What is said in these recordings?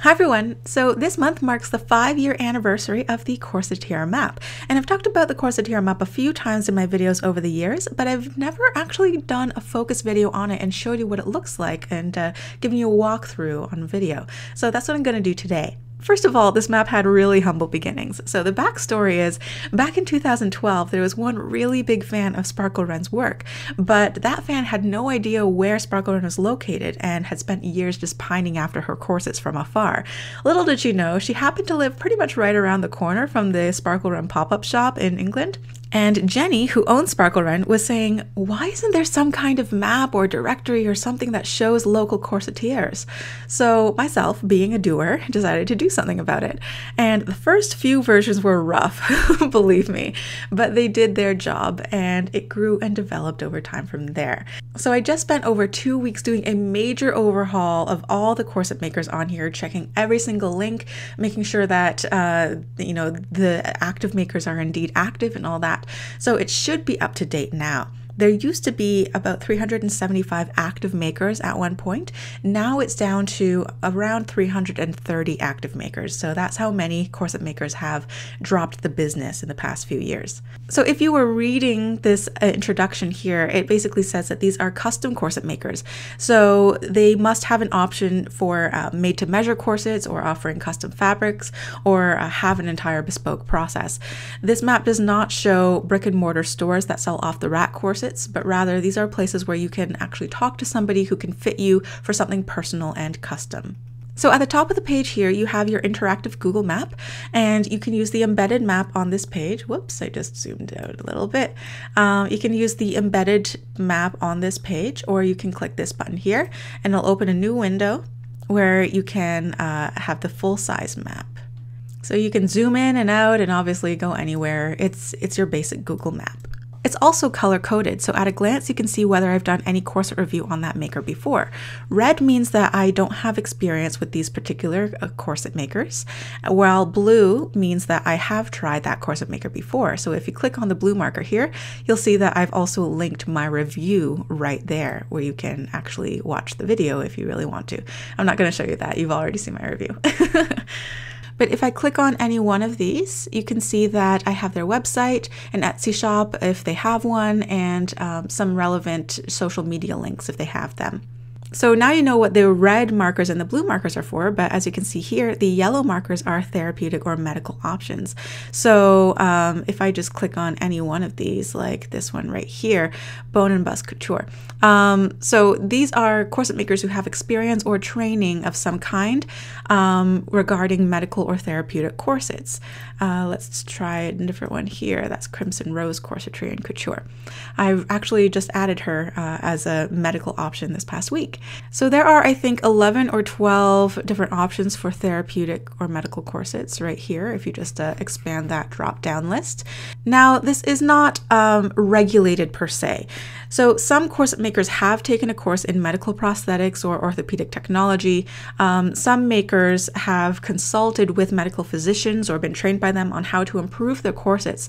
Hi everyone! So this month marks the 5-year anniversary of the Corsetiere map, and I've talked about the Corsetiere map a few times in my videos over the years, but I've never actually done a focus video on it and showed you what it looks like and given you a walkthrough on video. So that's what I'm going to do today. First of all, this map had really humble beginnings. So the backstory is, back in 2012, there was one really big fan of Sparkle Ren's work, but that fan had no idea where Sparkle Ren was located and had spent years just pining after her corsets from afar. Little did she know, she happened to live pretty much right around the corner from the Sparkle Ren pop-up shop in England. And Jenny, who owns Sparkle Ren, was saying, why isn't there some kind of map or directory or something that shows local corsetiers? So myself, being a doer, decided to do something about it. And the first few versions were rough, believe me, but they did their job and it grew and developed over time from there. So I just spent over 2 weeks doing a major overhaul of all the corset makers on here, checking every single link, making sure that, the active makers are indeed active and all that. So it should be up to date now. There used to be about 375 active makers at one point. Now it's down to around 330 active makers. So that's how many corset makers have dropped the business in the past few years. So if you were reading this introduction here, it basically says that these are custom corset makers. So they must have an option for made-to-measure corsets or offering custom fabrics or have an entire bespoke process. This map does not show brick-and-mortar stores that sell off-the-rack corsets, but rather these are places where you can actually talk to somebody who can fit you for something personal and custom. So at the top of the page here, you have your interactive Google map, and you can use the embedded map on this page. Whoops, I just zoomed out a little bit. You can use the embedded map on this page, or you can click this button here, and it'll open a new window where you can have the full-size map. So you can zoom in and out and obviously go anywhere. It's your basic Google map. It's also color-coded, so at a glance you can see whether I've done any corset review on that maker before. Red means that I don't have experience with these particular corset makers, while blue means that I have tried that corset maker before. So if you click on the blue marker here, you'll see that I've also linked my review right there, where you can actually watch the video if you really want to. I'm not going to show you that, you've already seen my review. But if I click on any one of these, you can see that I have their website, an Etsy shop if they have one, and some relevant social media links if they have them. So now you know what the red markers and the blue markers are for, but as you can see here, the yellow markers are therapeutic or medical options. So if I just click on any one of these, like this one right here, Bone and Bust Couture. So these are corset makers who have experience or training of some kind regarding medical or therapeutic corsets. Let's try a different one here. That's Crimson Rose Corsetry and Couture. I've actually just added her as a medical option this past week. So there are, I think, 11 or 12 different options for therapeutic or medical corsets right here, if you just expand that drop-down list. Now, this is not regulated per se. So some corset makers have taken a course in medical prosthetics or orthopedic technology. Some makers have consulted with medical physicians or been trained by them on how to improve their corsets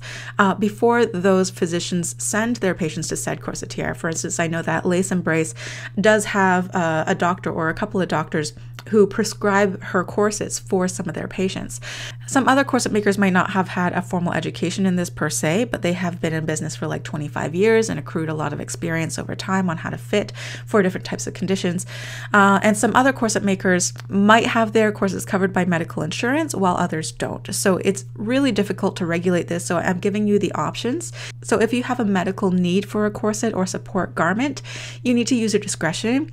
before those physicians send their patients to said corsetiere. For instance, I know that Lace Embrace does have a doctor or a couple of doctors who prescribe her corsets for some of their patients. Some other corset makers might not have had a formal education in this per se, but they have been in business for like 25 years and accrued a lot of experience over time on how to fit for different types of conditions. And some other corset makers might have their corsets covered by medical insurance while others don't. So it's really difficult to regulate this, so I'm giving you the options. So if you have a medical need for a corset or support garment, you need to use your discretion.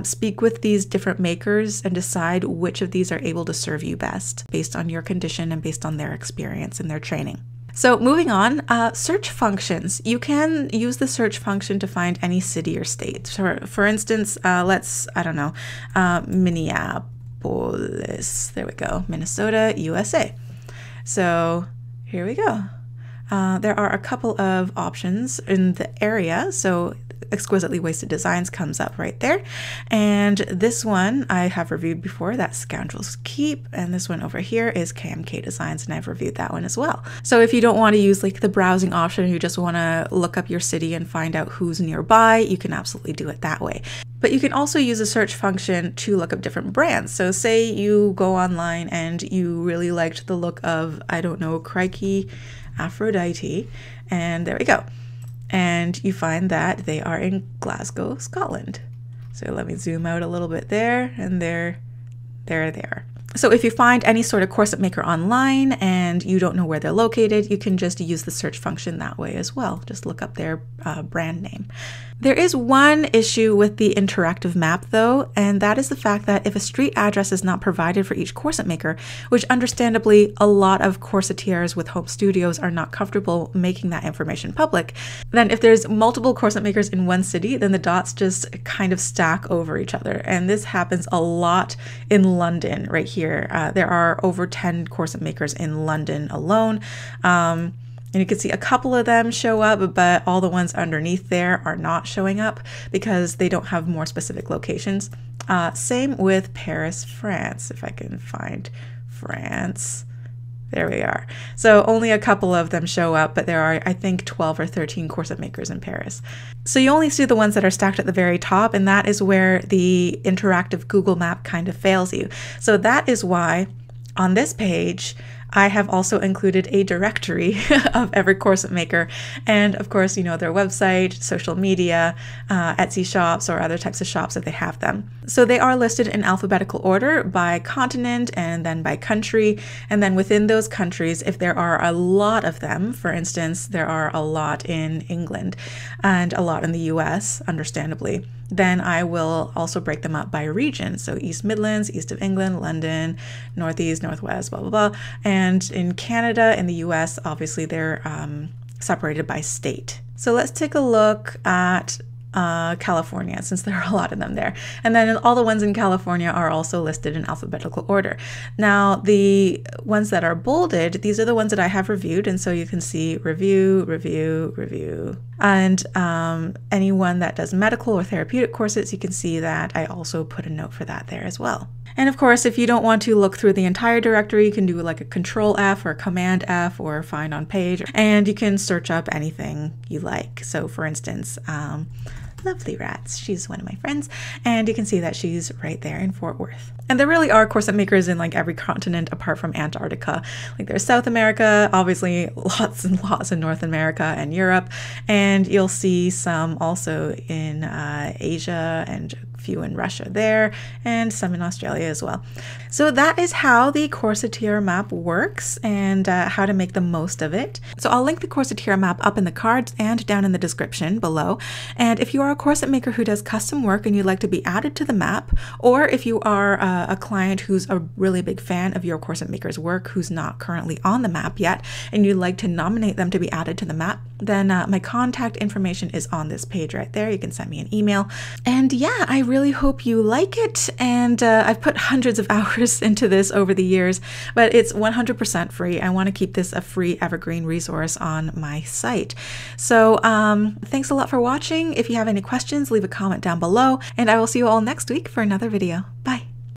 Speak with these different makers and decide which of these are able to serve you best based on your condition and based on their experience and their training. So moving on, search functions. You can use the search function to find any city or state. For instance, Minneapolis, there we go, Minnesota, USA. So here we go. There are a couple of options in the area. So Exquisitely Wasted Designs comes up right there. And this one I have reviewed before, that's Scoundrel's Keep. And this one over here is KMK Designs, and I've reviewed that one as well. So if you don't want to use like the browsing option, you just want to look up your city and find out who's nearby, you can absolutely do it that way. But you can also use a search function to look up different brands. So say you go online and you really liked the look of, I don't know, Crikey Aphrodite, and there we go. And you find that they are in Glasgow, Scotland. So let me zoom out a little bit there, and there. So if you find any sort of corset maker online and you don't know where they're located, you can just use the search function that way as well. Just look up their brand name. There is one issue with the interactive map though, and that is the fact that if a street address is not provided for each corset maker, which understandably a lot of corsetieres with home studios are not comfortable making that information public, then if there's multiple corset makers in one city, then the dots just kind of stack over each other. And this happens a lot in London right here. There are over 10 corset makers in London alone. And you can see a couple of them show up, but all the ones underneath there are not showing up because they don't have more specific locations. Same with Paris, France, if I can find France. There we are. So only a couple of them show up, but there are, I think, 12 or 13 corset makers in Paris. So you only see the ones that are stacked at the very top, and that is where the interactive Google map kind of fails you. So that is why on this page, I have also included a directory of every corset maker, and of course, you know, their website, social media, Etsy shops, or other types of shops if they have them. So they are listed in alphabetical order by continent and then by country. And then within those countries, if there are a lot of them, for instance, there are a lot in England and a lot in the US, understandably, then I will also break them up by region. So East Midlands, East of England, London, Northeast, Northwest, blah, blah, blah. And in Canada and the US, obviously they're separated by state. So let's take a look at California, since there are a lot of them there. And then all the ones in California are also listed in alphabetical order. Now, the ones that are bolded, these are the ones that I have reviewed. And so you can see review, review, review. And anyone that does medical or therapeutic corsets, you can see that I also put a note for that there as well. And of course, if you don't want to look through the entire directory, you can do like a Control F or Command F or find on page, and you can search up anything you like. So for instance, Lovely Rats, she's one of my friends, and you can see that she's right there in Fort Worth. And there really are corset makers in like every continent apart from Antarctica. Like there's South America, obviously lots and lots in North America and Europe, and you'll see some also in Asia and few in Russia there, and some in Australia as well. So that is how the Corsetiere map works and how to make the most of it. So I'll link the Corsetiere map up in the cards and down in the description below. And if you are a corset maker who does custom work and you'd like to be added to the map, or if you are a client who's a really big fan of your corset maker's work who's not currently on the map yet, and you'd like to nominate them to be added to the map, then my contact information is on this page right there. You can send me an email. And yeah, I really hope you like it. And I've put hundreds of hours into this over the years, but it's 100% free. I want to keep this a free evergreen resource on my site. So thanks a lot for watching. If you have any questions, leave a comment down below, and I will see you all next week for another video. Bye.